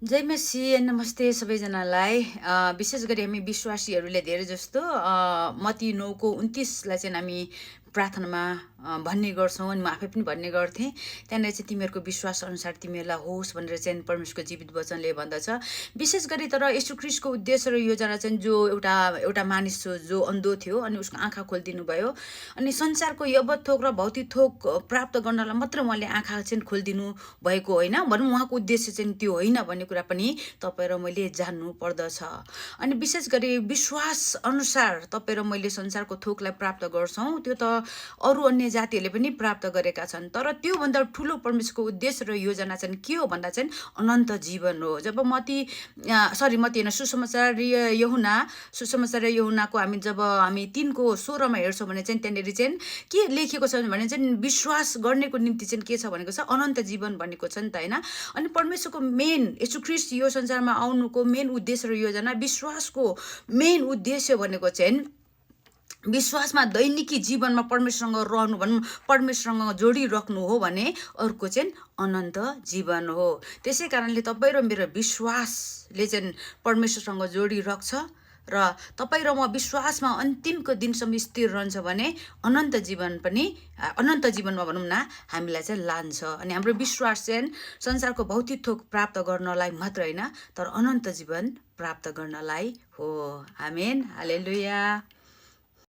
जय मसी नमस्ते सबैजनालाई विशेष गरी हामी विश्वासीहरूले धेरै जस्तो मत्ती 9:29 चाहिँ हामी प्रार्थनामा भन्ने गर्छौँ अनि म आफै पनि भन्ने गर्थेँ। त्यहाँनिर चाहिँ तिमीहरूको विश्वास अनुसार तिमीहरूलाई होस् भनेर चाहिँ परमेश्वरको जीवित वचनले भन्दछ। विशेष गरी तर येशू ख्रीष्टको उद्देश्य र योजना चाहिँ जो एउटा मानिस जो अन्धो थियो अनि उसको आँखा खोलिदिनु भयो अनि संसारको यवत थोक र भौतिक थोक प्राप्त गर्नलाई मात्र उहाँले आँखा चाहिँ खोलिदिनु भएको होइन, भनौँ उहाँको उद्देश्य चाहिँ त्यो होइन भन्ने कुरा पनि तपाईँ र मैले जान्नु पर्दछ। अनि विशेष गरी विश्वास अनुसार तपाईँ र मैले संसारको थोकलाई प्राप्त गर्छौँ, त्यो त अरू अन्य जातिहरूले पनि प्राप्त गरेका छन्। तर त्योभन्दा ठुलो परमेश्वरको उद्देश्य र योजना चाहिँ के हो भन्दा चाहिँ अनन्त जीवन हो। जब मत्ती होइन, सुसमाचार यूहन्नाको जब हामी 3:16 हेर्छौँ भने चाहिँ त्यहाँनिर चाहिँ के लेखेको छ भने चाहिँ विश्वास गर्नेको निम्ति चाहिँ के छ भनेको छ, अनन्त जीवन भनेको छ नि त, होइन। अनि परमेश्वरको मेन येशू ख्रीष्ट यो संसारमा आउनुको मेन उद्देश्य र योजना, विश्वासको मेन उद्देश्य भनेको चाहिँ विश्वासमा दैनिकी जीवनमा परमेश्वरसँग रहनु, भनौँ परमेश्वरसँग जोडिराख्नु हो भने अर्को चाहिँ अनन्त जीवन हो। त्यसै कारणले तपाईँ र मेरो विश्वासले चाहिँ परमेश्वरसँग जोडिराख्छ र तपाईँ र म विश्वासमा अन्तिमको दिनसम्म स्थिर रहन्छ भने अनन्त जीवनमा भनौँ न हामीलाई चाहिँ लान्छ। अनि हाम्रो विश्वास चाहिँ संसारको भौतिक थोक प्राप्त गर्नलाई मात्र होइन, तर अनन्त जीवन प्राप्त गर्नलाई हो। आमेन, हालेलुया।